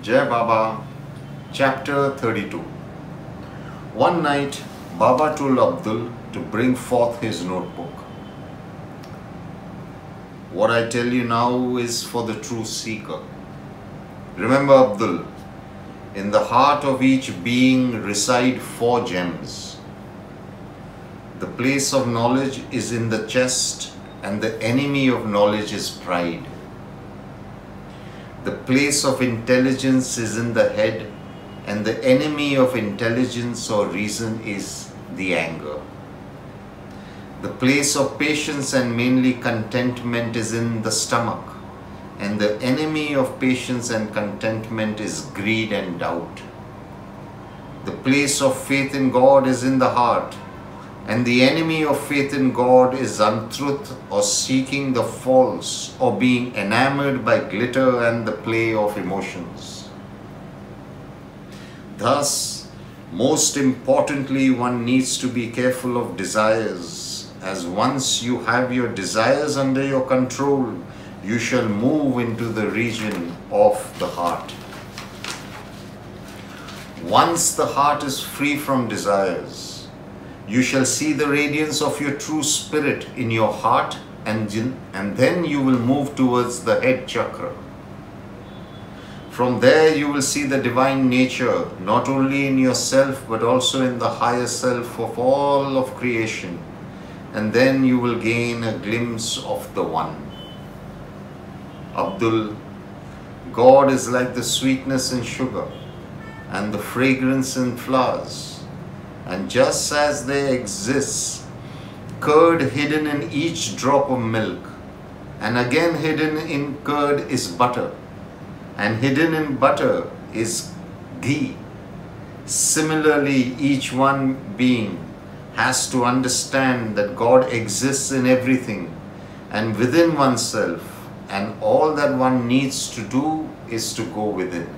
Jai Baba, Chapter 32. One night, Baba told Abdul to bring forth his notebook. What I tell you now is for the true seeker. Remember, Abdul, in the heart of each being reside 4 gems. The place of knowledge is in the chest, and the enemy of knowledge is pride. The place of intelligence is in the head, and the enemy of intelligence or reason is the anger. The place of patience and mainly contentment is in the stomach, and the enemy of patience and contentment is greed and doubt. The place of faith in God is in the heart, and the enemy of faith in God is untruth or seeking the false or being enamored by glitter and the play of emotions. Thus, most importantly, one needs to be careful of desires, as once you have your desires under your control, you shall move into the region of the heart. Once the heart is free from desires, you shall see the radiance of your true spirit in your heart, and then you will move towards the head chakra. From there you will see the divine nature not only in yourself but also in the higher self of all of creation, and then you will gain a glimpse of the One. Abdul, God is like the sweetness in sugar and the fragrance in flowers. And just as there exists curd hidden in each drop of milk, and again hidden in curd is butter, and hidden in butter is ghee, similarly each one being has to understand that God exists in everything and within oneself, and all that one needs to do is to go within.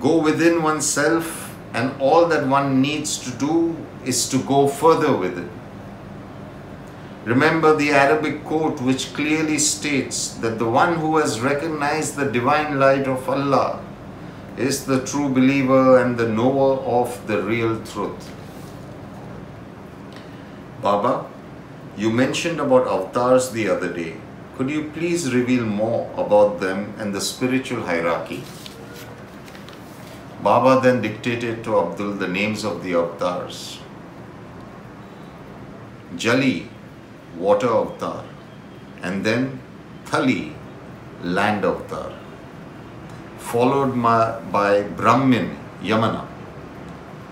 Go within oneself, and all that one needs to do is to go further within. Remember the Arabic quote which clearly states that the one who has recognized the divine light of Allah is the true believer and the knower of the real truth. Baba, you mentioned about avatars the other day. Could you please reveal more about them and the spiritual hierarchy? Baba then dictated to Abdul the names of the avatars. Jali, water avatar, and then Thali, land avatar, followed by Brahmin, Yamana,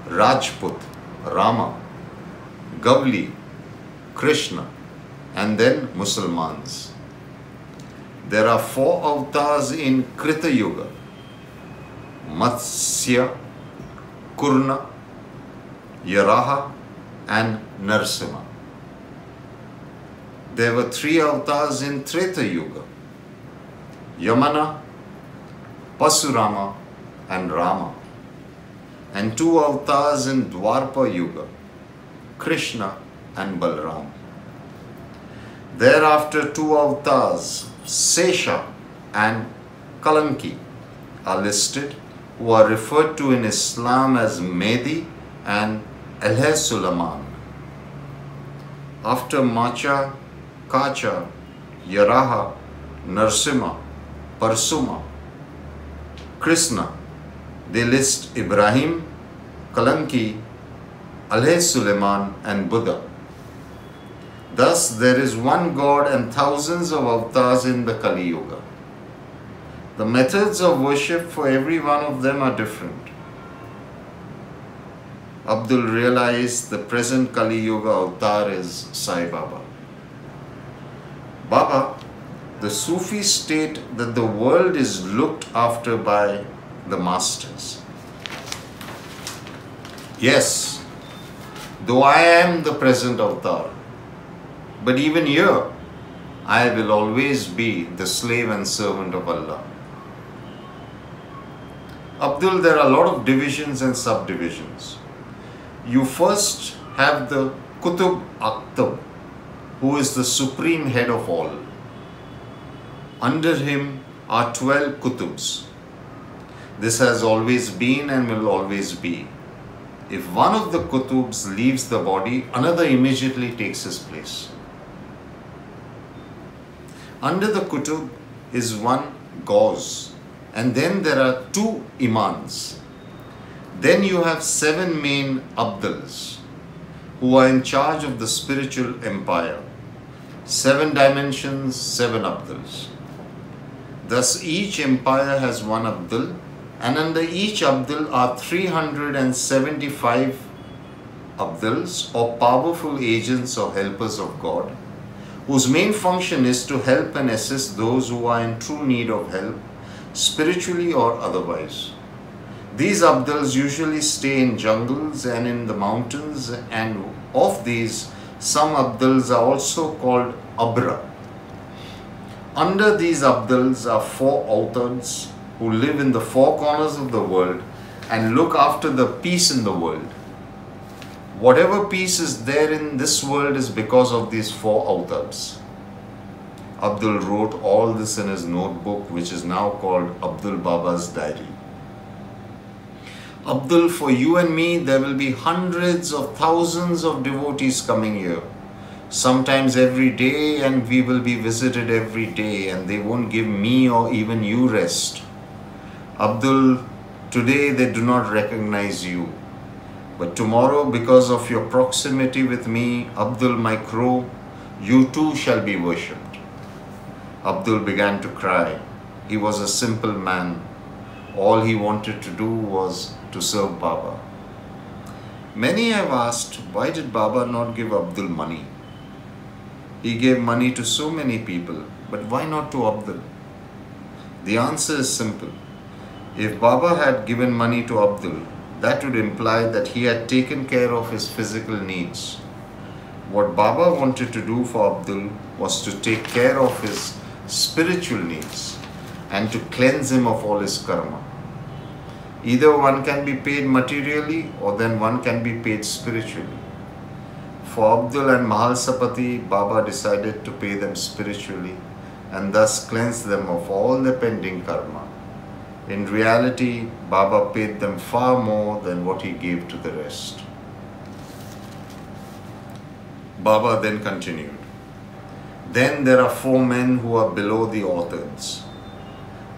Rajput, Rama, Gavli, Krishna, and then Musalmans. There are 4 avatars in Krita Yuga: Matsya, Kurna, Yaraha, and Narsimha. There were 3 avatars in Treta Yuga: Yamana, Pasurama, and Rama, and 2 avatars in Dwarpa Yuga: Krishna and Balram. Thereafter 2 avatars, Sesha and Kalanki, are listed, who are referred to in Islam as Mehdi and Alhe Sulaiman. After Macha, Kacha, Yaraha, Narsimha, Parsuma, Krishna, they list Ibrahim, Kalanki, Alhe Sulaiman, and Buddha. Thus, there is one God and thousands of avatars in the Kali Yuga. The methods of worship for every one of them are different. Abdul realized the present Kali Yuga avatar is Sai Baba. Baba, the Sufis state that the world is looked after by the masters. Yes, though I am the present avatar, but even here, I will always be the slave and servant of Allah. Abdul, there are a lot of divisions and subdivisions. You first have the Qutub Aqtab, who is the supreme head of all. Under him are 12 kutubs. This has always been and will always be. If one of the kutubs leaves the body, another immediately takes his place. Under the kutub is one gauze, and then there are 2 imans. Then you have 7 main abdals who are in charge of the spiritual empire. 7 dimensions, 7 abdals. Thus each empire has one abdal, and under each abdal are 375 abdals or powerful agents or helpers of God, whose main function is to help and assist those who are in true need of help, spiritually or otherwise. These abdals usually stay in jungles and in the mountains, and of these, some abdals are also called abra. Under these abdals are 4 awtads who live in the 4 corners of the world and look after the peace in the world. Whatever peace is there in this world is because of these 4 awtads. Abdul wrote all this in his notebook, which is now called Abdul Baba's diary. Abdul, for you and me, there will be hundreds of thousands of devotees coming here. Sometimes every day, and we will be visited every day, and they won't give me or even you rest. Abdul, today they do not recognize you. But tomorrow, because of your proximity with me, Abdul, my crow, you too shall be worshipped. Abdul began to cry. He was a simple man. All he wanted to do was to serve Baba. Many have asked, why did Baba not give Abdul money? He gave money to so many people, but why not to Abdul? The answer is simple. If Baba had given money to Abdul, that would imply that he had taken care of his physical needs. What Baba wanted to do for Abdul was to take care of his spiritual needs and to cleanse him of all his karma. Either one can be paid materially or then one can be paid spiritually. For Abdul and Mahalsapati, Baba decided to pay them spiritually and thus cleanse them of all the pending karma. In reality, Baba paid them far more than what he gave to the rest. Baba then continued. Then there are 4 men who are below the awtads.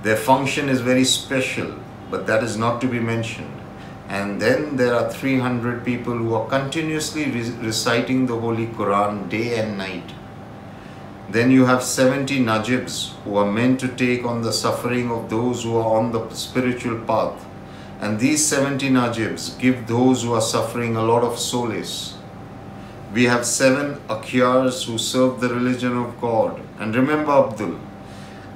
Their function is very special, but that is not to be mentioned. And then there are 300 people who are continuously reciting the Holy Quran day and night. Then you have 70 Najibs who are meant to take on the suffering of those who are on the spiritual path. And these 70 Najibs give those who are suffering a lot of solace. We have 7 Akhyars who serve the religion of God. And remember, Abdul,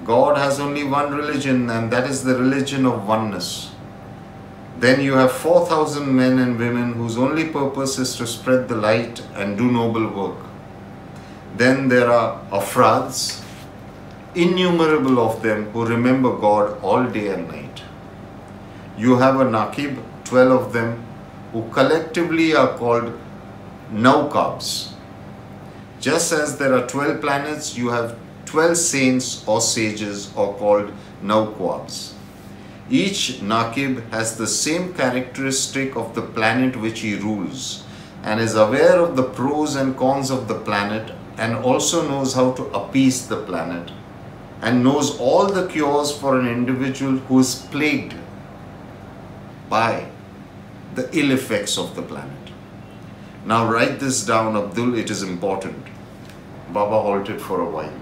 God has only one religion, and that is the religion of oneness. Then you have 4,000 men and women whose only purpose is to spread the light and do noble work. Then there are Afrads, innumerable of them who remember God all day and night. You have a Naqib, 12 of them, who collectively are called Naukabs. Just as there are 12 planets, you have 12 saints or sages or called Naukwabs. Each Naqib has the same characteristic of the planet which he rules and is aware of the pros and cons of the planet and also knows how to appease the planet and knows all the cures for an individual who is plagued by the ill effects of the planet. Now write this down, Abdul, it is important. Baba halted for a while.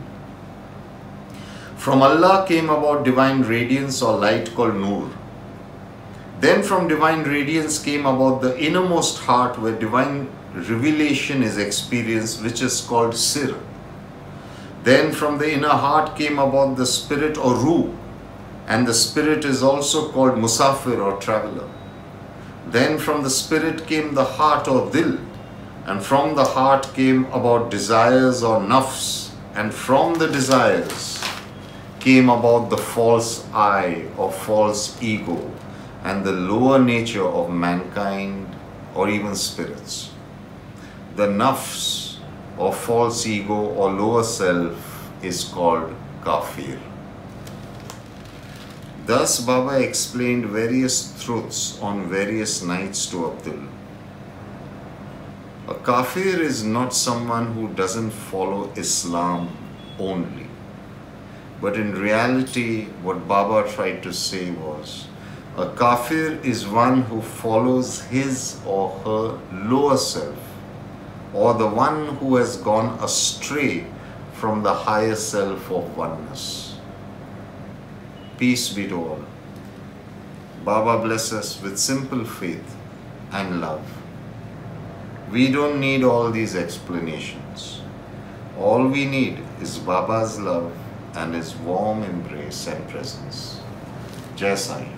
From Allah came about divine radiance or light called Noor. Then from divine radiance came about the innermost heart where divine revelation is experienced, which is called Sir. Then from the inner heart came about the spirit or Ruh, and the spirit is also called Musafir or traveler. Then from the spirit came the heart or Dil, and from the heart came about desires or Nafs, and from the desires came about the false I or false ego and the lower nature of mankind or even spirits. The Nafs or false ego or lower self is called Kafir. Thus Baba explained various truths on various nights to Abdul. A kafir is not someone who doesn't follow Islam only. But in reality, what Baba tried to say was, a kafir is one who follows his or her lower self, or the one who has gone astray from the higher self of oneness. Peace be to all. Baba bless us with simple faith and love. We don't need all these explanations. All we need is Baba's love and his warm embrace and presence. Jai Sai.